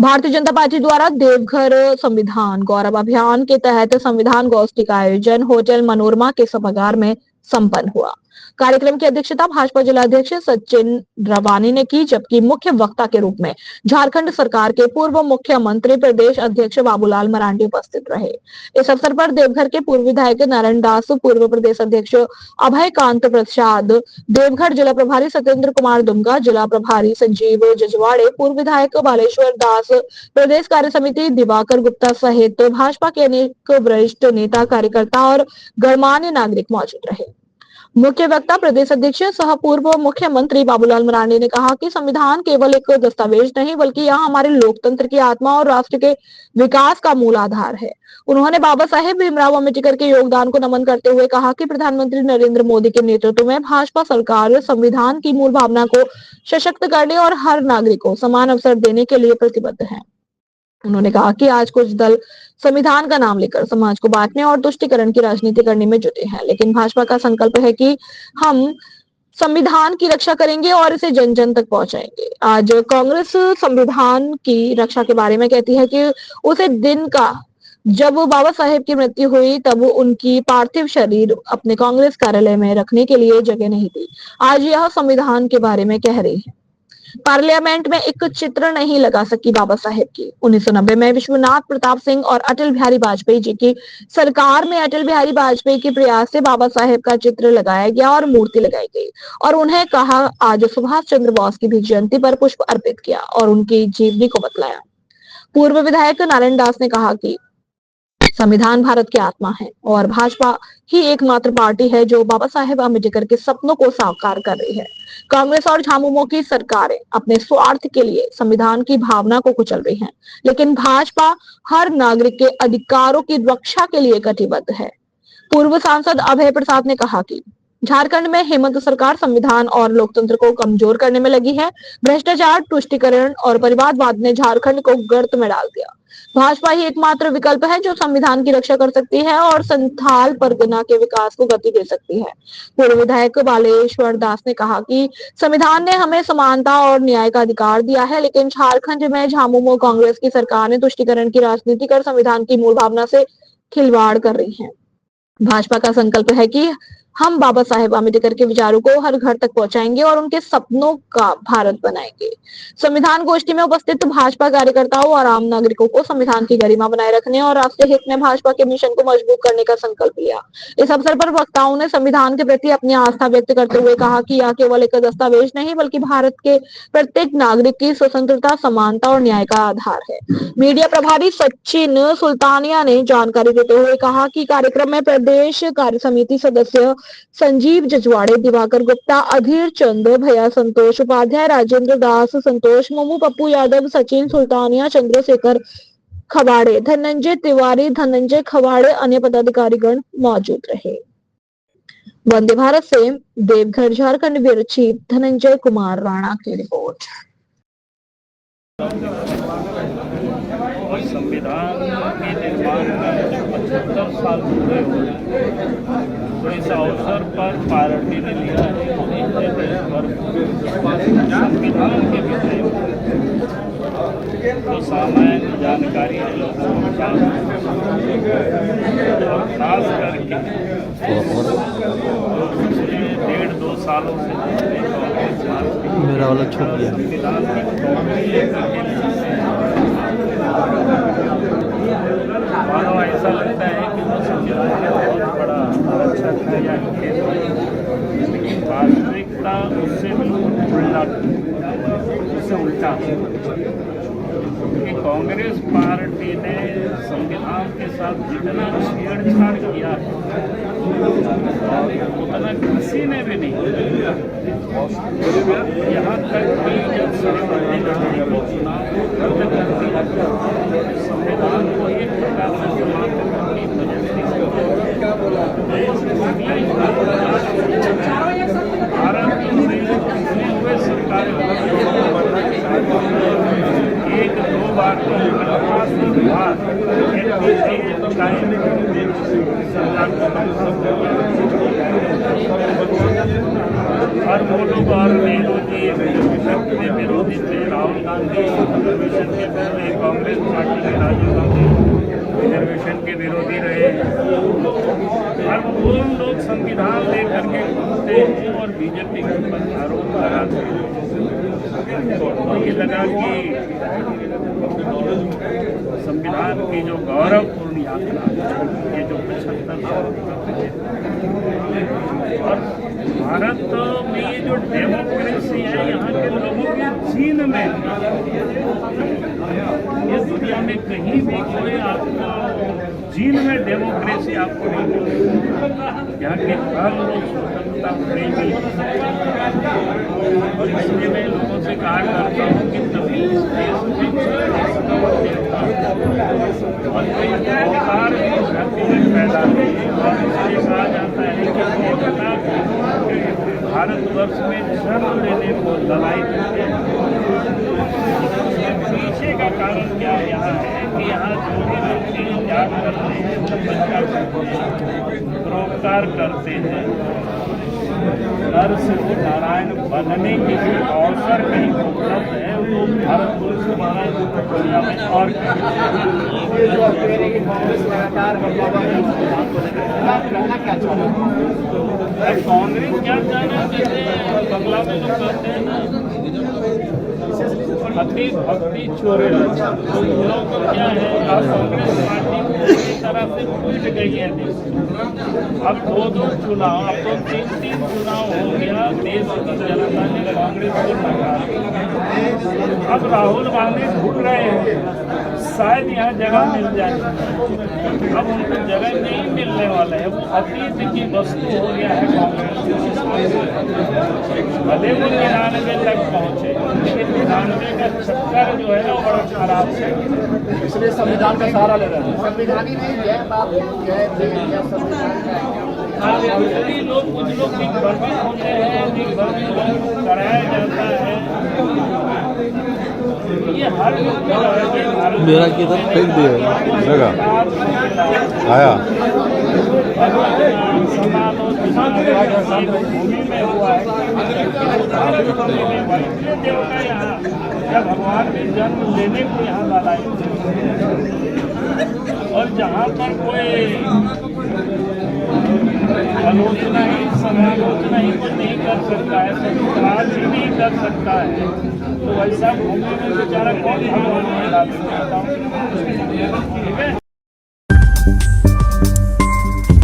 Bharatiya Janata party द्वारा देवघर संविधान गौरव अभियान के तहत संविधान गोष्ठी का आयोजन होटल मनोरमा के सभागार में संपन्न हुआ। कार्यक्रम की अध्यक्षता भाजपा जिलाध्यक्ष सचिन रवानी ने की, जबकि मुख्य वक्ता के रूप में झारखंड सरकार के पूर्व मुख्यमंत्री प्रदेश अध्यक्ष बाबूलाल मरांडी उपस्थित रहे। इस अवसर पर देवघर के पूर्व विधायक नारायण दास, पूर्व प्रदेश अध्यक्ष अभय कांत प्रसाद, देवघर जिला प्रभारी सत्येंद्र कुमार दुमका, जिला प्रभारी संजीव जजवाड़े, पूर्व विधायक बालेश्वर दास, प्रदेश कार्य समिति दिवाकर गुप्ता सहित भाजपा के अनेक वरिष्ठ नेता, कार्यकर्ता और गणमान्य नागरिक मौजूद रहे। मुख्य वक्ता प्रदेश अध्यक्ष सह पूर्व मुख्यमंत्री बाबूलाल मरांडी ने कहा कि संविधान केवल एक दस्तावेज नहीं, बल्कि यह हमारे लोकतंत्र की आत्मा और राष्ट्र के विकास का मूल आधार है। उन्होंने बाबा साहेब भीमराव अम्बेडकर के योगदान को नमन करते हुए कहा कि प्रधानमंत्री नरेंद्र मोदी के नेतृत्व में भाजपा सरकार संविधान की मूल भावना को सशक्त करने और हर नागरिक को समान अवसर देने के लिए प्रतिबद्ध है। उन्होंने कहा कि आज कुछ दल संविधान का नाम लेकर समाज को बांटने और तुष्टीकरण की राजनीति करने में जुटे हैं, लेकिन भाजपा का संकल्प है कि हम संविधान की रक्षा करेंगे और इसे जन जन तक पहुंचाएंगे। आज कांग्रेस संविधान की रक्षा के बारे में कहती है कि उसे दिन का जब बाबा साहेब की मृत्यु हुई तब उनकी पार्थिव शरीर अपने कांग्रेस कार्यालय में रखने के लिए जगह नहीं थी। आज यह संविधान के बारे में कह रही है। पार्लियामेंट में एक चित्र नहीं लगा सकी बाबा साहेब की। 1990 में विश्वनाथ प्रताप सिंह और अटल बिहारी वाजपेयी जी की सरकार में अटल बिहारी वाजपेयी के प्रयास से बाबा साहेब का चित्र लगाया गया और मूर्ति लगाई गई और उन्हें कहा आज सुभाष चंद्र बोस की भी जयंती पर पुष्प अर्पित किया और उनकी जीवनी को बतलाया। पूर्व विधायक नारायण दास ने कहा कि संविधान भारत की आत्मा है और भाजपा ही एकमात्र पार्टी है जो बाबा साहेब अम्बेडकर के सपनों को साकार कर रही है। कांग्रेस और झामुमो की सरकारें अपने स्वार्थ के लिए संविधान की भावना को कुचल रही हैं, लेकिन भाजपा हर नागरिक के अधिकारों की रक्षा के लिए कटिबद्ध है। पूर्व सांसद अभय प्रसाद ने कहा कि झारखंड में हेमंत सरकार संविधान और लोकतंत्र को कमजोर करने में लगी है। भ्रष्टाचार, तुष्टीकरण और परिवारवाद ने झारखंड को गर्त में डाल दिया। भाजपा ही एकमात्र विकल्प है जो संविधान की रक्षा कर सकती है और संथाल परगना के विकास को गति दे सकती है। पूर्व विधायक बालेश्वर दास ने कहा कि संविधान ने हमें समानता और न्याय का अधिकार दिया है, लेकिन झारखंड में झामुमो कांग्रेस की सरकार ने तुष्टीकरण की राजनीति कर संविधान की मूल भावना से खिलवाड़ कर रही है। भाजपा का संकल्प है कि हम बाबा साहेब अम्बेडकर के विचारों को हर घर तक पहुंचाएंगे और उनके सपनों का भारत बनाएंगे। संविधान गोष्ठी में उपस्थित भाजपा कार्यकर्ताओं और आम नागरिकों को संविधान की गरिमा बनाए रखने और राष्ट्रीय हित में भाजपा के मिशन को मजबूत करने का संकल्प लिया। इस अवसर पर वक्ताओं ने संविधान के प्रति अपनी आस्था व्यक्त करते हुए कहा कि यह केवल एक दस्तावेज नहीं, बल्कि भारत के प्रत्येक नागरिक की स्वतंत्रता, समानता और न्याय का आधार है। मीडिया प्रभारी सचिन सुल्तानिया ने जानकारी देते हुए कहा कि कार्यक्रम में प्रदेश कार्य समिति सदस्य संजीव जजवाड़े, दिवाकर गुप्ता, अधीर चंद, भैया संतोष उपाध्याय, राजेंद्र दास, संतोष मोमू, पप्पू यादव, सचिन सुल्तानिया, चंद्रशेखर खवाड़े, धनंजय तिवारी, धनंजय खवाड़े, अन्य पदाधिकारीगण मौजूद रहे। वंदे भारत से देवघर झारखंड ब्यूरो चीफ धनंजय कुमार राणा की रिपोर्ट। संविधान के निर्माण का 75 साल पूरे हुए, तो इस अवसर पर पार्टी ने लिया है संविधान के विषय में जो सामान्य जानकारी है लोगों को खास करके 1.5-2 सालों से मेरा वाला छूट गया। संविधान की मानो ऐसा लगता है कि वो संविधान का बहुत बड़ा रक्षक है या लेकिन वास्तविकता उससे उल्टा कि कांग्रेस पार्टी ने संविधान के साथ जितना छेड़छाड़ किया है उतना किसी ने भी नहीं। यहाँ तक कि जब संविधान को एक प्रकार से समाप्त करने की भारत में हुए सरकार 1-2 बार और मोटू और नेहरू जी के विरोधी थे, राहुल गांधी रिजर्वेशन के पहले कांग्रेस पार्टी के राजीव गांधी रिजर्वेशन के विरोधी रहे। और वो लोग संविधान लेकर के घूमते हैं और बीजेपी के ऊपर आरोप लगाते हैं। तो ये लगा कि संविधान की जो गौरवपूर्ण यात्रा, ये जो 75 साल और भारत में ये जो डेमोक्रेसी है, यहाँ के लोगों के जीन में, ये दुनिया में कहीं भी कोई आपको जीन में डेमोक्रेसी आपको नहीं मिलेगी। यहाँ के हर लोग स्वतंत्रता प्रेमी, और इसलिए मैं लोगों से कहा करता हूँ कि तभी इस देश में और कोई सरकार भी धरती में पैदा नहीं, और इसलिए कहा जाता है कि भारतवर्ष में जन्म लेने को लड़ाई देते हैं। पीछे का कारण क्या यहाँ है कि यहाँ जो भी व्यक्ति त्याग करते हैं, तपस्या करते हैं, परोपकार करते हैं, नर से नारायण बनने के लिए अवसर कहीं उपलब्ध है, वो भारतवर्ष हमारा दुनिया में और कांग्रेस क्या चाहना जैसे बंगला में लोग कहते हैं ना, अति भक्ति चोरे लोग को क्या है, अब कांग्रेस पार्टी पूरी तरह से टूट गई है देश। अब 2-2 चुनाव, अब तो 3-3 चुनाव हो गया, देश की जनता ने कांग्रेस को नकार दिया। अब राहुल गांधी घूम रहे हैं, शायद यहाँ जगह मिल जाए। अब उनको जगह नहीं मिलने वाला है, वो अतीत की वस्तु हो गया है कांग्रेस। भले वो 93 तक पहुँचे, लेकिन 93 का चक्कर जो है ना वो बड़ा खराब है, इसलिए संविधान का सहारा ले रहे हैं। संविधान ही नहीं है, लोग कुछ लोग दिग्भ्रमित होते हैं, दिग्भ्रमित कराया जाता है। ये हर मेरा किधर फेंक दिया जगह आया भूमि में हुआ है। देवता यहाँ जब भगवान ने जन्म लेने को यहाँ लाए, और जहाँ पर कोई आलोचना ही, समालोचना ही कोई नहीं कर सकता है, संस्कार ही नहीं कर सकता है, तो ऐसा भूमि में बेचारा कौन भगवान में डाल सकता है। ठीक है।